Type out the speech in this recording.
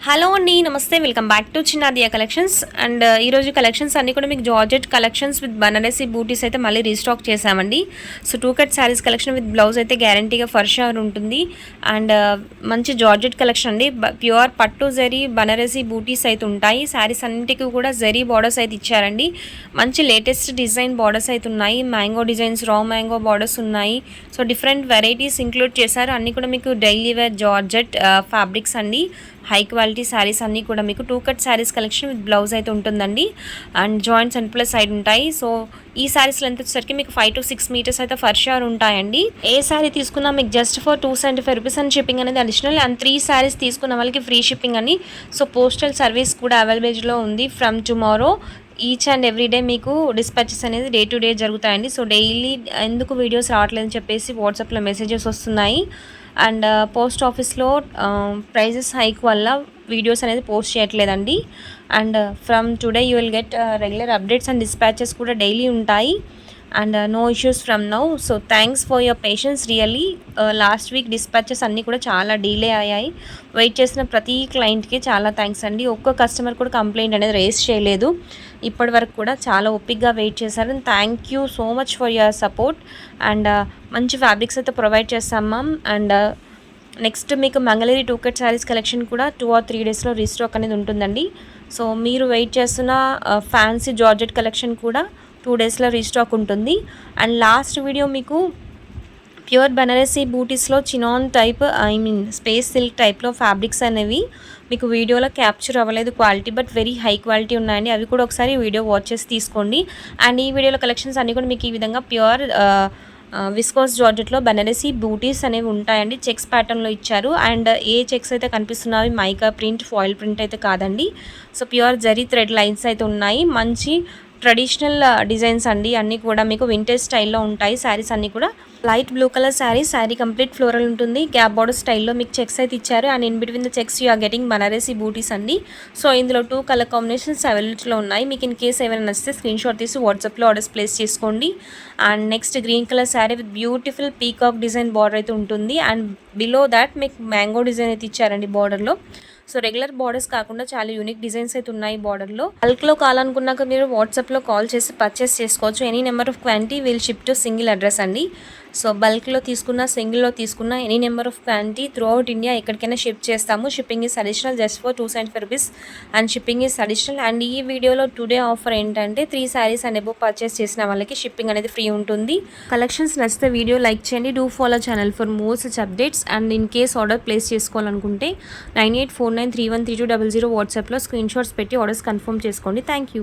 Hello అండి, నమస్తే. Welcome back to Chinnadiya collections. And ఈరోజు కలెక్షన్స్ అన్నీ కూడా మీకు georgette collections with Banarasi buttis అయితే మళ్ళీ రీస్టాక్ చేసామండి. So 2 cut sarees collection with blouse అయితే గ్యారంటీగా ఫర్ షూర్ ఉంటుంది. అండ్ మంచి జార్జెట్ కలెక్షన్ అండి. ప్యూర్ పట్టు జరీ బనారసి బూటీస్ అయితే ఉంటాయి. శారీస్ అన్నింటికి కూడా జరీ బార్డర్స్ అయితే ఇచ్చారండి. మంచి లేటెస్ట్ డిజైన్ బార్డర్స్ అయితే ఉన్నాయి. Mango designs, raw mango borders ఉన్నాయి. సో డిఫరెంట్ వెరైటీస్ ఇంక్లూడ్ చేశారు. అన్నీ కూడా మీకు డైలీ వేర్ జార్జెట్ ఫ్యాబ్రిక్స్ అండి. హై క్వాలిటీ శారీస్ అన్నీ కూడా మీకు 2 cut sarees collection with blouse అయితే ఉంటుందండి. And joints and plus side ఉంటాయి. సో ఈ శారీస్ లెంత్ వచ్చేసరికి మీకు 5 to 6 మీటర్స్ అయితే ఫర్ షూర్ ఉంటాయండి. ఏ శారీ తీసుకున్నా మీకు జస్ట్ ఫర్ 275 రూపీస్ అని షిప్పింగ్ అనేది అడిషనల్. అండ్ 3 శారీస్ తీసుకున్న వాళ్ళకి ఫ్రీ షిప్పింగ్ అని. సో పోస్టల్ సర్వీస్ కూడా అవైలబుల్లో ఉంది from tomorrow. Each and every day మీకు డిస్పాచెస్ అనేది డే టు డే జరుగుతాయండి. సో డైలీ ఎందుకు వీడియోస్ రావట్లేదని చెప్పేసి వాట్సాప్లో మెసేజెస్ వస్తున్నాయి. అండ్ పోస్ట్ ఆఫీస్లో ప్రైజెస్ హైక్ వల్ల వీడియోస్ అనేది పోస్ట్ చేయట్లేదండి. And from today you will get regular updates and dispatches కూడా డైలీ ఉంటాయి. And no issues from now. So thanks for your patience really. Last week dispatches అన్నీ కూడా చాలా delay అయ్యాయి. వెయిట్ చేసిన ప్రతి క్లయింట్కి చాలా థ్యాంక్స్ అండి. ఒక్క కస్టమర్ కూడా కంప్లైంట్ అనేది రేస్ చేయలేదు ఇప్పటి వరకు కూడా. చాలా ఓపిక్గా వెయిట్ చేశారు. Thank you so much for your support. And మంచి ఫ్యాబ్రిక్స్ అయితే ప్రొవైడ్ చేస్తాం మ్యామ్. అండ్ నెక్స్ట్ మీకు మంగళగిరి 2 కట్ శారీస్ కలెక్షన్ కూడా 2 or 3 డేస్లో రీస్టాక్ అనేది ఉంటుందండి. సో మీరు వెయిట్ చేస్తున్న ఫ్యాన్సీ జార్జెట్ కలెక్షన్ కూడా 2 డేస్లో రీస్టాక్ ఉంటుంది. అండ్ లాస్ట్ వీడియో మీకు ప్యూర్ బనారసి బూటీస్లో చినాన్ టైప్ స్పేస్ సిల్క్ టైప్లో ఫ్యాబ్రిక్స్ అనేవి మీకు వీడియోలో క్యాప్చర్ అవ్వలేదు quality, but very high quality ఉన్నాయండి. అవి కూడా ఒకసారి వీడియో వాచ్ చేసి తీసుకోండి. అండ్ ఈ వీడియోలో కలెక్షన్స్ అన్నీ కూడా మీకు ఈ విధంగా ప్యూర్ విస్కోస్ జార్జెట్లో బనారసి బూటీస్ అనేవి ఉంటాయండి. చెక్స్ ప్యాటర్న్లో ఇచ్చారు. అండ్ ఏ చెక్స్ అయితే కనిపిస్తున్నాయి మైకా ప్రింట్, ఫాయిల్ ప్రింట్ అయితే కాదండి. So pure zari thread lines అయితే ఉన్నాయి. మంచి ట్రెడిషనల్ డిజైన్స్ అండి. అన్నీ కూడా మీకు వింటేజ్ స్టైల్లో ఉంటాయి. శారీస్ అన్నీ కూడా light blue colour saree complete floral ఉంటుంది. గ్యాప్ బార్డర్ స్టైల్లో మీకు చెక్స్ అయితే ఇచ్చారు. And in between the checks you are getting Banarasi buttis అండి. సో ఇందులో 2 కలర్ కాంబినేషన్స్ అవైలబుల్లో ఉన్నాయి. మీకు ఇన్ కేస్ ఏమైనా నచ్చితే స్క్రీన్ షాట్ తీసి వాట్సాప్లో ఆర్డర్స్ ప్లేస్ చేసుకోండి. And next green colour sari with beautiful peacock design border అయితే ఉంటుంది. అండ్ బిలో దాట్ మీకు మ్యాంగో డిజైన్ అయితే ఇచ్చారండి బార్డర్లో. సో రెగ్యులర్ బార్డర్స్ కాకుండా చాలా యూనిక్ డిజైన్స్ అయితే ఉన్నాయి బార్డర్లో. బల్క్లో కావాలనుకున్నాక మీరు వాట్సాప్లో కాల్ చేసి పర్చేస్ చేసుకోవచ్చు. Any number of quantity will ship to single address అండి. సో బల్క్లో తీసుకున్న, సింగిల్లో తీసుకున్న any number of quantity through out India ఎక్కడికైనా షిప్ చేస్తాము. Shipping is additional just for 275 rupees and shipping is additional. And ఈ వీడియోలో టుడే ఆఫర్ ఏంటంటే 3 saris and above purchase చేసిన వాళ్ళకి షిప్పింగ్ అనేది ఫ్రీ ఉంటుంది. కలెక్షన్స్ నచ్చితే వీడియో లైక్ చేయండి. Do follow channel for more such updates. And in case order place చేసుకోవాలనుకుంటే 9849313200 వాట్సాప్లో స్క్రీన్ షాట్స్ పెట్టి ఆర్డర్స్ కన్ఫర్మ్ చేసుకోండి. Thank you.